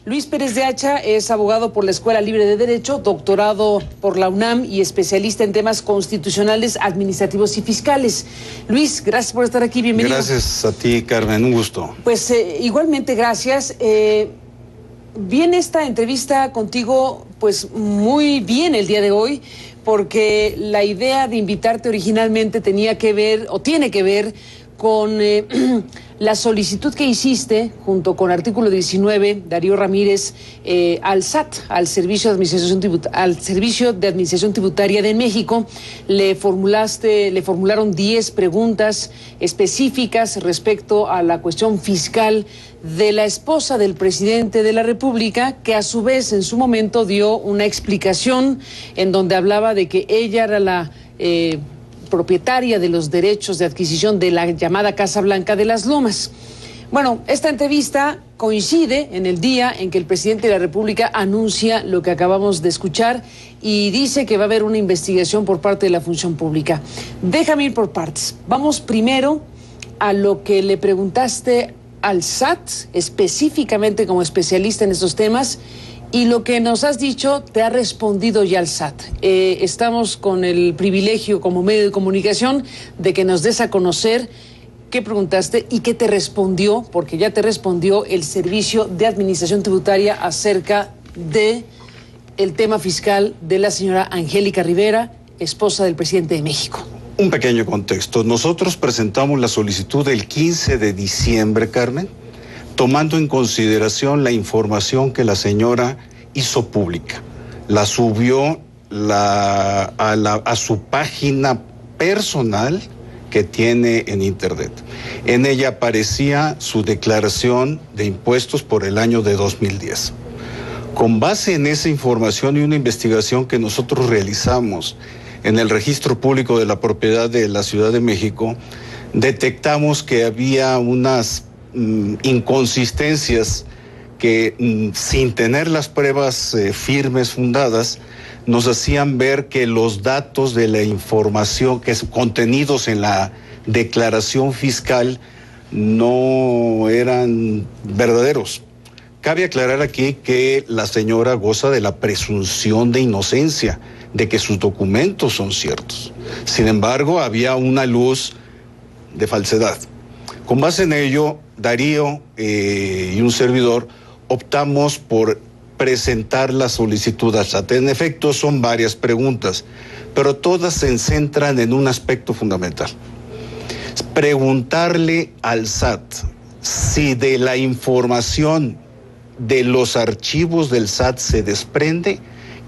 Luis Pérez de Hacha es abogado por la Escuela Libre de Derecho, doctorado por la UNAM y especialista en temas constitucionales, administrativos y fiscales. Luis, gracias por estar aquí, bienvenido. Gracias a ti, Carmen, un gusto. Pues igualmente gracias. Viene esta entrevista contigo pues muy bien el día de hoy, porque la idea de invitarte originalmente tenía que ver, o tiene que ver, con la solicitud que hiciste junto con artículo 19, Darío Ramírez, al SAT, al Servicio de Administración Tributaria de México. Le formularon 10 preguntas específicas respecto a la cuestión fiscal de la esposa del presidente de la República, que a su vez en su momento dio una explicación en donde hablaba de que ella era la propietaria de los derechos de adquisición de la llamada Casa Blanca de las Lomas. Bueno, esta entrevista coincide en el día en que el presidente de la República anuncia lo que acabamos de escuchar y dice que va a haber una investigación por parte de la función pública. Déjame ir por partes. Vamos primero a lo que le preguntaste al SAT, específicamente como especialista en estos temas, y lo que nos has dicho te ha respondido ya el SAT. Estamos con el privilegio como medio de comunicación de que nos des a conocer qué preguntaste y qué te respondió, porque ya te respondió el Servicio de Administración Tributaria acerca de el tema fiscal de la señora Angélica Rivera, esposa del presidente de México. Un pequeño contexto. Nosotros presentamos la solicitud el 15 de diciembre, Carmen, tomando en consideración la información que la señora hizo pública. La subió a su página personal que tiene en internet. En ella aparecía su declaración de impuestos por el año de 2010. Con base en esa información y una investigación que nosotros realizamos en el Registro Público de la Propiedad de la Ciudad de México, detectamos que había unas inconsistencias que, sin tener las pruebas firmes, fundadas, nos hacían ver que los datos de la información que son contenidos en la declaración fiscal no eran verdaderos. Cabe aclarar aquí que la señora goza de la presunción de inocencia, de que sus documentos son ciertos. Sin embargo, había una luz de falsedad. Con base en ello, Darío y un servidor optamos por presentar la solicitud al SAT. En efecto, son varias preguntas, pero todas se centran en un aspecto fundamental. Preguntarle al SAT si de la información de los archivos del SAT se desprende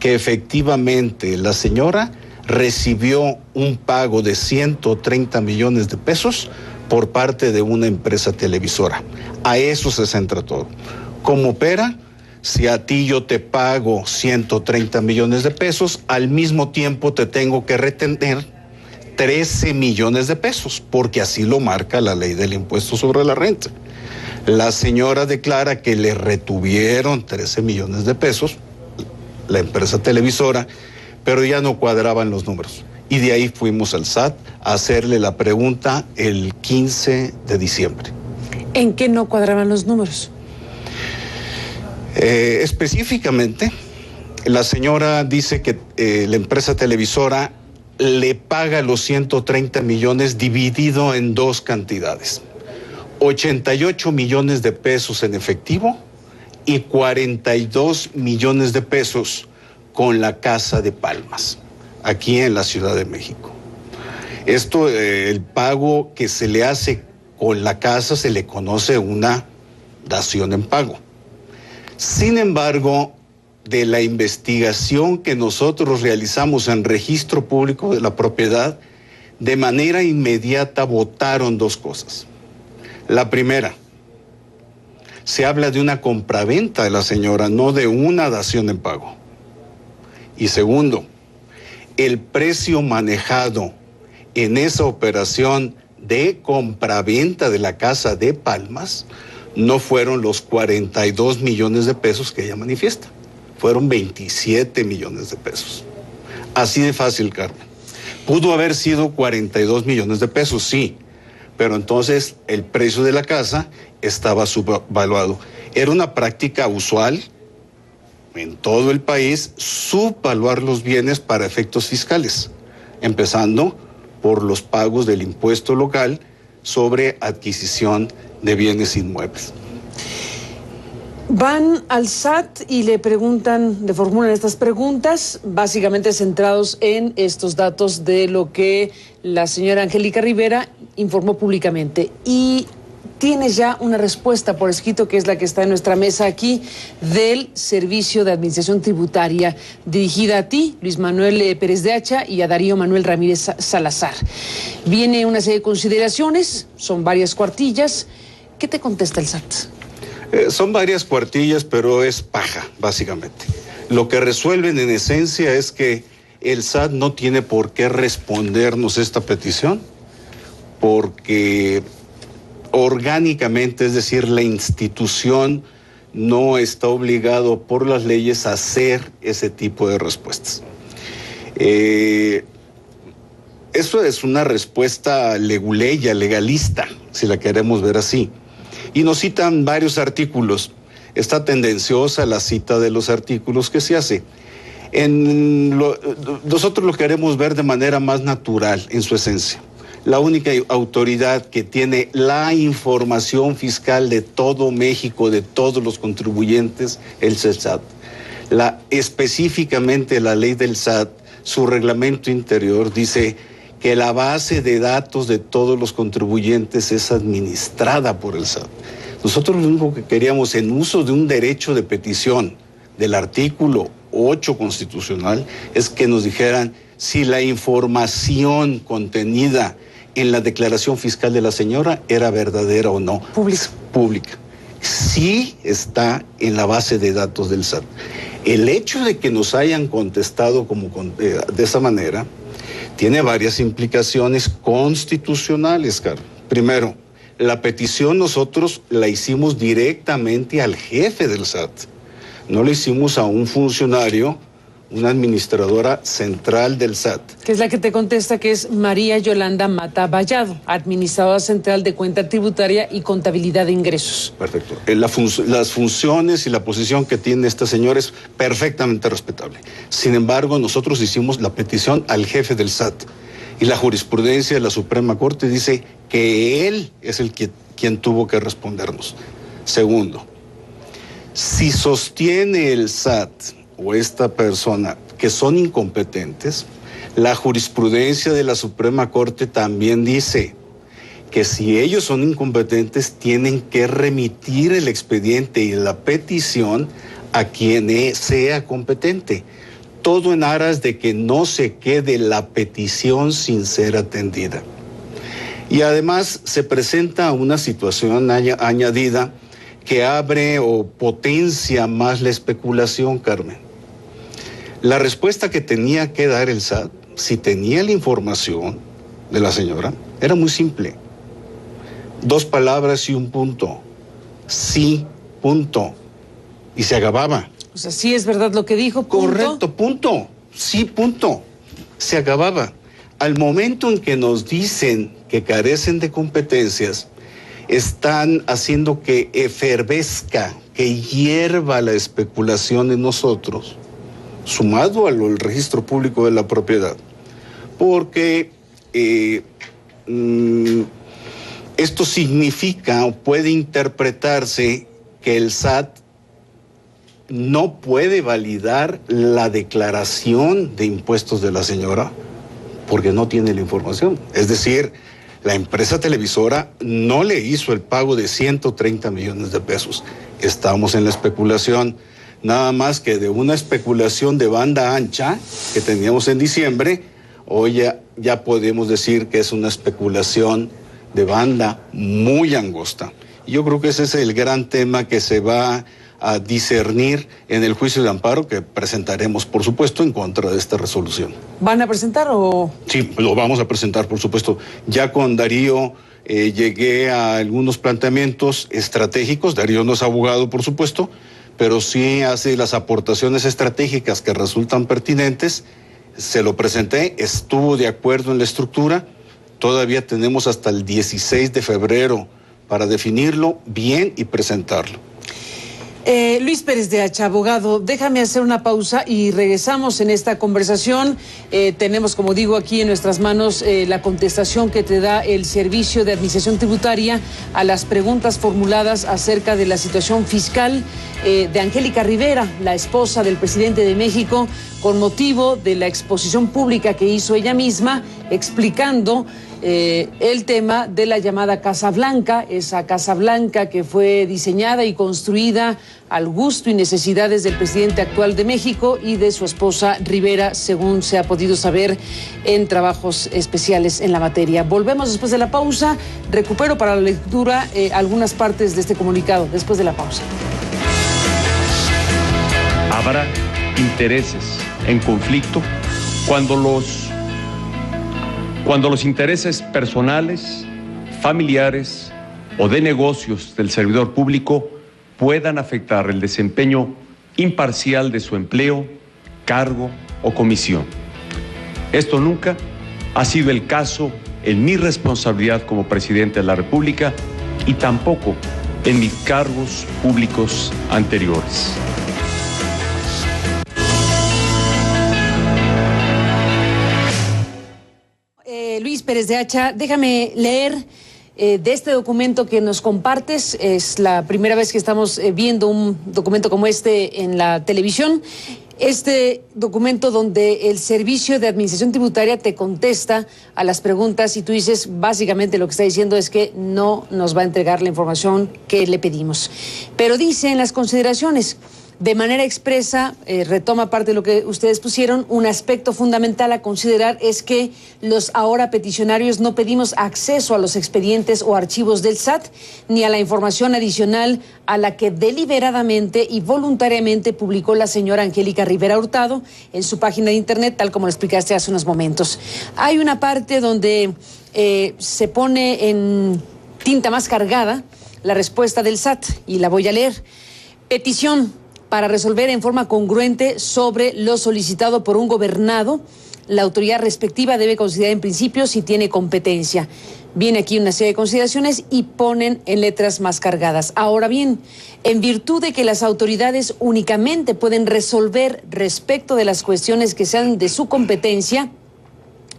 que efectivamente la señora recibió un pago de 130 millones de pesos por parte de una empresa televisora. A eso se centra todo. ¿Cómo opera? Si a ti yo te pago 130 millones de pesos, al mismo tiempo te tengo que retener 13 millones de pesos, porque así lo marca la ley del impuesto sobre la renta. La señora declara que le retuvieron 13 millones de pesos, la empresa televisora, pero ya no cuadraban los números. Y de ahí fuimos al SAT a hacerle la pregunta el 15 de diciembre. ¿En qué no cuadraban los números? Específicamente, la señora dice que la empresa televisora le paga los 130 millones dividido en dos cantidades. 88 millones de pesos en efectivo y 42 millones de pesos con la Casa de Palmas, aquí en la Ciudad de México. Esto, el pago que se le hace con la casa se le conoce una dación en pago. Sin embargo, de la investigación que nosotros realizamos en Registro Público de la Propiedad, de manera inmediata votaron dos cosas. La primera, se habla de una compraventa de la señora, no de una dación en pago. Y segundo, el precio manejado en esa operación de compraventa de la Casa de Palmas no fueron los 42 millones de pesos que ella manifiesta, fueron 27 millones de pesos. Así de fácil, Carmen. Pudo haber sido 42 millones de pesos, sí, pero entonces el precio de la casa estaba subvaluado. Era una práctica usual en todo el país subvaluar los bienes para efectos fiscales, empezando por los pagos del impuesto local sobre adquisición de bienes inmuebles. Van al SAT y le preguntan, le formulan estas preguntas, básicamente centrados en estos datos de lo que la señora Angélica Rivera informó públicamente. Y tienes ya una respuesta por escrito, que es la que está en nuestra mesa aquí, del Servicio de Administración Tributaria, dirigida a ti, Luis Manuel Pérez de Hacha, y a Darío Manuel Ramírez Salazar. Viene una serie de consideraciones, son varias cuartillas. ¿Qué te contesta el SAT? Son varias cuartillas, pero es paja, básicamente. Lo que resuelven en esencia es que el SAT no tiene por qué respondernos esta petición, porque orgánicamente, es decir, la institución no está obligado por las leyes a hacer ese tipo de respuestas. Eso es una respuesta leguleya, legalista, si la queremos ver así. Y nos citan varios artículos. Está tendenciosa la cita de los artículos que se hace. Nosotros lo queremos ver de manera más natural, en su esencia. La única autoridad que tiene la información fiscal de todo México, de todos los contribuyentes, es el SAT. Específicamente la ley del SAT, su reglamento interior, dice que la base de datos de todos los contribuyentes es administrada por el SAT. Nosotros lo único que queríamos, en uso de un derecho de petición del artículo 8 constitucional, es que nos dijeran si la información contenida en la declaración fiscal de la señora era verdadera o no. Pública. Sí está en la base de datos del SAT. El hecho de que nos hayan contestado de esa manera tiene varias implicaciones constitucionales, Carlos. Primero, la petición nosotros la hicimos directamente al jefe del SAT. No la hicimos a un funcionario, una administradora central del SAT. Que es la que te contesta, que es María Yolanda Mata Vallado, administradora central de cuenta tributaria y contabilidad de ingresos. Perfecto. Las funciones y la posición que tiene esta señora es perfectamente respetable. Sin embargo, nosotros hicimos la petición al jefe del SAT. Y la jurisprudencia de la Suprema Corte dice que él es quien tuvo que respondernos. Segundo, si sostiene el SAT o esta persona que son incompetentes, la jurisprudencia de la Suprema Corte también dice que si ellos son incompetentes, tienen que remitir el expediente y la petición a quien sea competente. Todo en aras de que no se quede la petición sin ser atendida. Y además se presenta una situación añadida que abre o potencia más la especulación, Carmen. La respuesta que tenía que dar el SAT, si tenía la información de la señora, era muy simple. 2 palabras y un punto. Sí, punto. Y se acababa. O sea, sí es verdad lo que dijo, punto. Correcto, punto. Sí, punto. Se acababa. Al momento en que nos dicen que carecen de competencias, están haciendo que efervesca, que hierva la especulación en nosotros, sumado al registro público de la propiedad. Porque esto significa o puede interpretarse que el SAT no puede validar la declaración de impuestos de la señora porque no tiene la información. Es decir, la empresa televisora no le hizo el pago de 130 millones de pesos. Estamos en la especulación, nada más que de una especulación de banda ancha que teníamos en diciembre, hoy ya podemos decir que es una especulación de banda muy angosta. Y yo creo que ese es el gran tema que se va a discernir en el juicio de amparo que presentaremos, por supuesto, en contra de esta resolución. ¿Van a presentar o...? Sí, lo vamos a presentar, por supuesto. Ya con Darío llegué a algunos planteamientos estratégicos. Darío no es abogado, por supuesto, pero sí hace las aportaciones estratégicas que resultan pertinentes. Se lo presenté, estuvo de acuerdo en la estructura. Todavía tenemos hasta el 16 de febrero para definirlo bien y presentarlo. Luis Pérez de Hacha, abogado, déjame hacer una pausa y regresamos en esta conversación. Tenemos, como digo, aquí en nuestras manos la contestación que te da el Servicio de Administración Tributaria a las preguntas formuladas acerca de la situación fiscal de Angélica Rivera, la esposa del presidente de México, con motivo de la exposición pública que hizo ella misma, explicando el tema de la llamada Casa Blanca, esa Casa Blanca que fue diseñada y construida al gusto y necesidades del presidente actual de México y de su esposa Rivera, según se ha podido saber en trabajos especiales en la materia. Volvemos después de la pausa. Recupero para la lectura algunas partes de este comunicado después de la pausa. Habrá intereses en conflicto cuando los intereses personales, familiares o de negocios del servidor público puedan afectar el desempeño imparcial de su empleo, cargo o comisión. Esto nunca ha sido el caso en mi responsabilidad como presidente de la República y tampoco en mis cargos públicos anteriores. Luis Pérez de Hacha, déjame leer de este documento que nos compartes. Es la primera vez que estamos viendo un documento como este en la televisión. Este documento donde el Servicio de Administración Tributaria te contesta a las preguntas y tú dices, básicamente lo que está diciendo es que no nos va a entregar la información que le pedimos. Pero dice en las consideraciones, de manera expresa, retoma parte de lo que ustedes pusieron, un aspecto fundamental a considerar es que los ahora peticionarios no pedimos acceso a los expedientes o archivos del SAT, ni a la información adicional a la que deliberadamente y voluntariamente publicó la señora Angélica Rivera Hurtado en su página de internet, tal como lo explicaste hace unos momentos. Hay una parte donde se pone en tinta más cargada la respuesta del SAT, y la voy a leer. Petición para resolver en forma congruente sobre lo solicitado por un gobernado. La autoridad respectiva debe considerar en principio si tiene competencia. Viene aquí una serie de consideraciones y ponen en letras más cargadas. Ahora bien, en virtud de que las autoridades únicamente pueden resolver respecto de las cuestiones que sean de su competencia,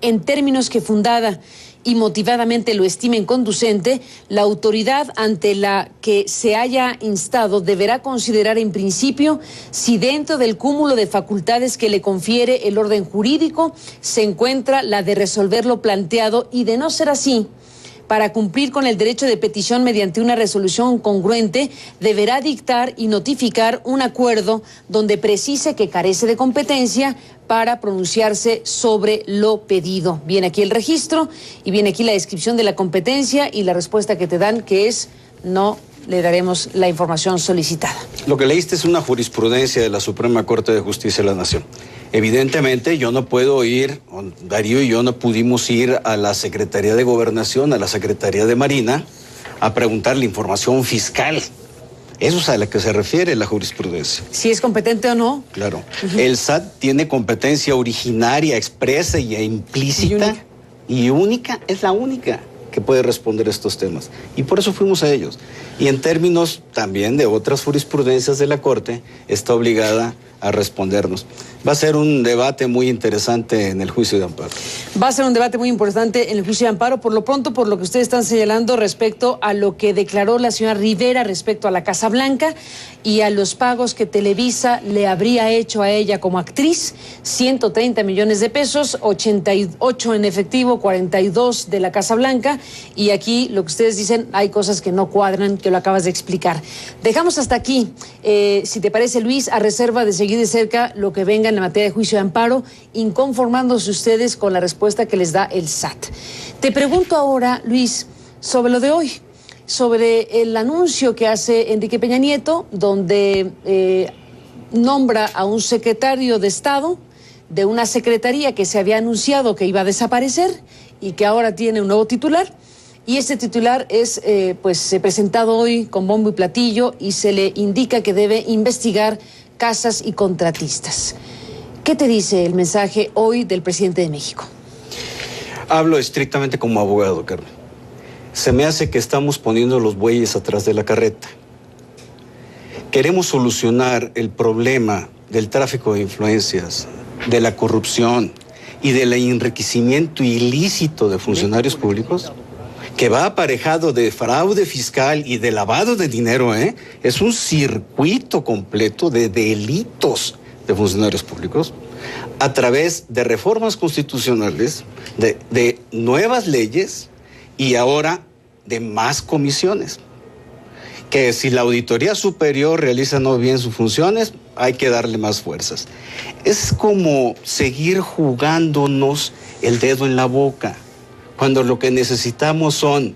en términos que fundada y motivadamente lo estimen conducente, la autoridad ante la que se haya instado deberá considerar en principio si dentro del cúmulo de facultades que le confiere el orden jurídico se encuentra la de resolver lo planteado, y de no ser así, para cumplir con el derecho de petición mediante una resolución congruente, deberá dictar y notificar un acuerdo donde precise que carece de competencia para pronunciarse sobre lo pedido. Viene aquí el registro y viene aquí la descripción de la competencia y la respuesta que te dan, que es no le daremos la información solicitada. Lo que leíste es una jurisprudencia de la Suprema Corte de Justicia de la Nación. Evidentemente yo no puedo ir, Darío y yo no pudimos ir a la Secretaría de Gobernación, a la Secretaría de Marina, a preguntarle información fiscal. Eso es a la que se refiere la jurisprudencia. Si es competente o no. Claro. El SAT tiene competencia originaria, expresa y implícita. Y única, es la única que puede responder estos temas. Y por eso fuimos a ellos. Y en términos también de otras jurisprudencias de la Corte, está obligada a respondernos. Va a ser un debate muy interesante en el juicio de amparo. Va a ser un debate muy importante en el juicio de amparo, por lo pronto, por lo que ustedes están señalando respecto a lo que declaró la señora Rivera respecto a la Casa Blanca y a los pagos que Televisa le habría hecho a ella como actriz, 130 millones de pesos, 88 en efectivo, 42 de la Casa Blanca, y aquí lo que ustedes dicen, hay cosas que no cuadran, que lo acabas de explicar. Dejamos hasta aquí, si te parece, Luis, a reserva de seguir de cerca lo que venga en la materia de juicio de amparo, inconformándose ustedes con la respuesta que les da el SAT. Te pregunto ahora, Luis, sobre lo de hoy, sobre el anuncio que hace Enrique Peña Nieto, donde nombra a un secretario de Estado de una secretaría que se había anunciado que iba a desaparecer y que ahora tiene un nuevo titular. Y este titular es presentado hoy con bombo y platillo y se le indica que debe investigar casas y contratistas. ¿Qué te dice el mensaje hoy del presidente de México? Hablo estrictamente como abogado, Carmen. Se me hace que estamos poniendo los bueyes atrás de la carreta. queremos solucionar el problema del tráfico de influencias, de la corrupción y del enriquecimiento ilícito de funcionarios públicos, que va aparejado de fraude fiscal y de lavado de dinero, es un circuito completo de delitos de funcionarios públicos, a través de reformas constitucionales, de nuevas leyes y ahora de más comisiones. Que si la Auditoría Superior realiza no bien sus funciones, hay que darle más fuerzas. Es como seguir jugándonos el dedo en la boca, cuando lo que necesitamos son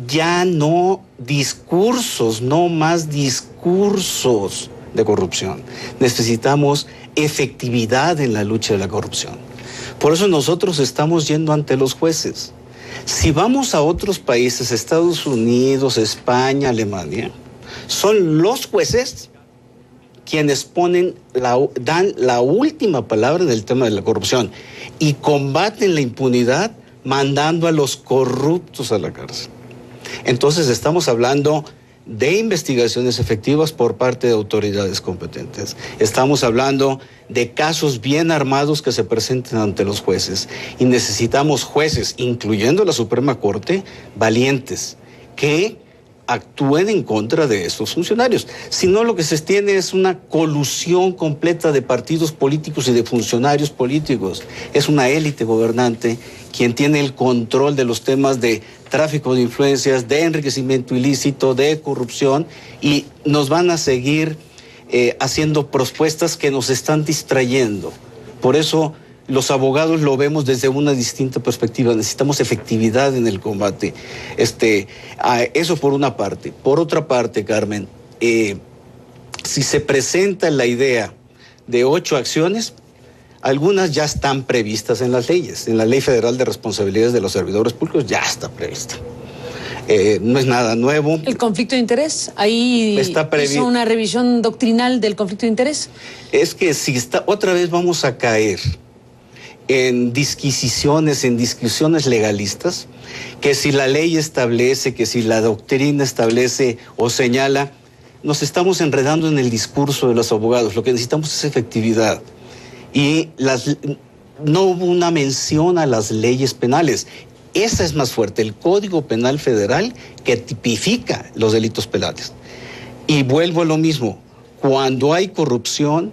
ya no discursos, no más discursos de corrupción. Necesitamos efectividad en la lucha de la corrupción. Por eso nosotros estamos yendo ante los jueces. Si vamos a otros países, Estados Unidos, España, Alemania, son los jueces quienes dan la última palabra en el tema de la corrupción y combaten la impunidad mandando a los corruptos a la cárcel. Entonces estamos hablando de investigaciones efectivas por parte de autoridades competentes. Estamos hablando de casos bien armados que se presenten ante los jueces. Y necesitamos jueces, incluyendo la Suprema Corte, valientes, que actúen en contra de estos funcionarios. Si no, lo que se tiene es una colusión completa de partidos políticos y de funcionarios políticos. Es una élite gobernante quien tiene el control de los temas de tráfico de influencias, de enriquecimiento ilícito, de corrupción, y nos van a seguir haciendo propuestas que nos están distrayendo. Por eso los abogados lo vemos desde una distinta perspectiva. Necesitamos efectividad en el combate. Eso por una parte. Por otra parte, Carmen, si se presenta la idea de 8 acciones, algunas ya están previstas en las leyes. En la Ley Federal de Responsabilidades de los Servidores Públicos ya está prevista. No es nada nuevo. ¿El conflicto de interés? ¿Ahí hizo una revisión doctrinal del conflicto de interés? Es que si otra vez vamos a caer en disquisiciones, en discusiones legalistas, que si la ley establece, que si la doctrina establece o señala, nos estamos enredando en el discurso de los abogados. Lo que necesitamos es efectividad. Y no hubo una mención a las leyes penales. Esa es más fuerte, el Código Penal Federal, que tipifica los delitos penales. Y vuelvo a lo mismo, cuando hay corrupción,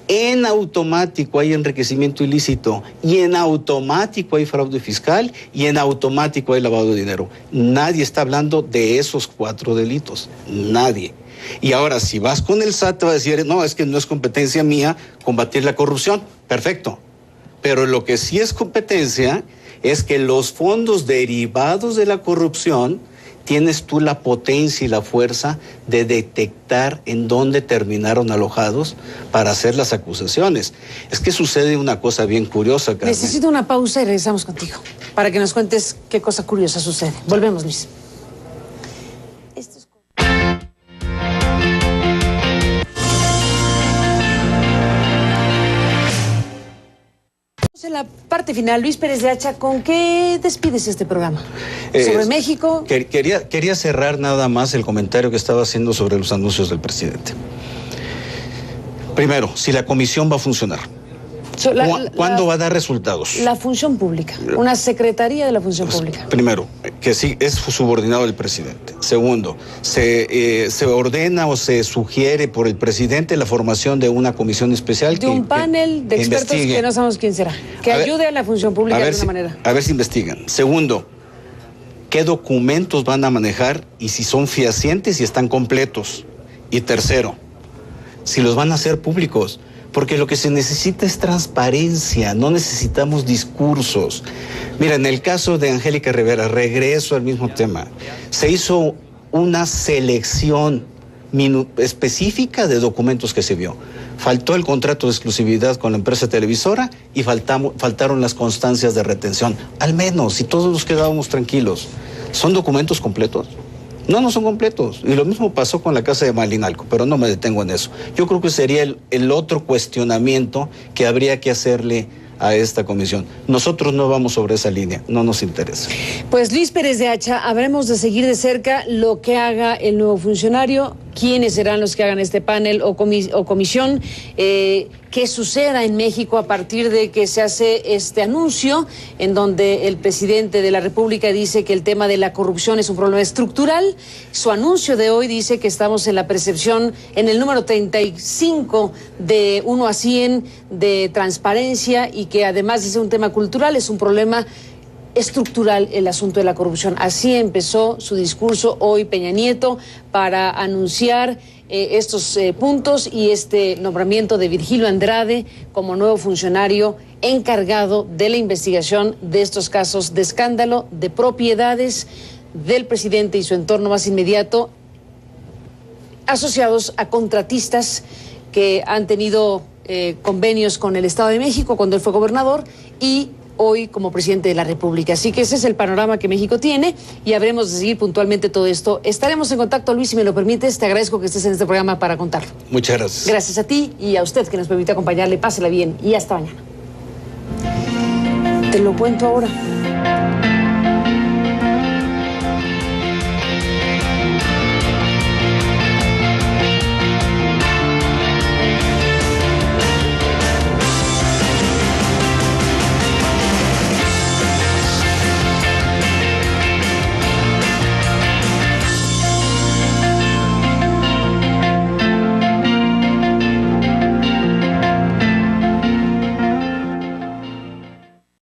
en automático hay enriquecimiento ilícito, y en automático hay fraude fiscal, y en automático hay lavado de dinero. Nadie está hablando de esos 4 delitos, nadie. Y ahora, si vas con el SAT, te va a decir, no, es que no es competencia mía combatir la corrupción. Perfecto. Pero lo que sí es competencia es que los fondos derivados de la corrupción, tienes tú la potencia y la fuerza de detectar en dónde terminaron alojados para hacer las acusaciones. Es que sucede una cosa bien curiosa, Carmen. Necesito una pausa y regresamos contigo para que nos cuentes qué cosa curiosa sucede. Volvemos, Luis. En la parte final, Luis Pérez de Hacha, ¿con qué despides este programa? ¿Sobre México? Quería cerrar nada más el comentario que estaba haciendo sobre los anuncios del presidente. Primero, si la comisión va a funcionar. ¿Cuándo va a dar resultados? La función pública, una secretaría de la función pública. Primero, que sí es subordinado del presidente. Segundo, se ordena o se sugiere por el presidente la formación de una comisión especial. De un panel de expertos que no sabemos quién será. Que ayude a la función pública de alguna manera. A ver si investigan. Segundo, ¿qué documentos van a manejar y si son fehacientes y están completos? Y tercero, si los van a hacer públicos. Porque lo que se necesita es transparencia, no necesitamos discursos. Mira, en el caso de Angélica Rivera, regreso al mismo tema, se hizo una selección específica de documentos que se vio. Faltó el contrato de exclusividad con la empresa televisora y faltaron las constancias de retención. Al menos, si todos nos quedábamos tranquilos. ¿Son documentos completos? No son completos. Y lo mismo pasó con la casa de Malinalco, pero no me detengo en eso. Yo creo que sería el otro cuestionamiento que habría que hacerle a esta comisión. Nosotros no vamos sobre esa línea, no nos interesa. Pues Luis Pérez de Hacha, habremos de seguir de cerca lo que haga el nuevo funcionario. quiénes serán los que hagan este panel o comisión, qué suceda en México a partir de que se hace este anuncio en donde el presidente de la República dice que el tema de la corrupción es un problema estructural. Su anuncio de hoy dice que estamos en la percepción, en el número 35 de 1 a 100 de transparencia, y que además dice un tema cultural, es un problema estructural el asunto de la corrupción. Así empezó su discurso hoy Peña Nieto para anunciar estos puntos y este nombramiento de Virgilio Andrade como nuevo funcionario encargado de la investigación de estos casos de escándalo de propiedades del presidente y su entorno más inmediato, asociados a contratistas que han tenido convenios con el Estado de México cuando él fue gobernador y hoy como presidente de la República. Así que ese es el panorama que México tiene y habremos de seguir puntualmente todo esto. Estaremos en contacto, Luis, si me lo permites. Te agradezco que estés en este programa para contarlo. Muchas gracias. Gracias a ti y a usted que nos permite acompañarle. Pásela bien y hasta mañana. Te lo cuento ahora.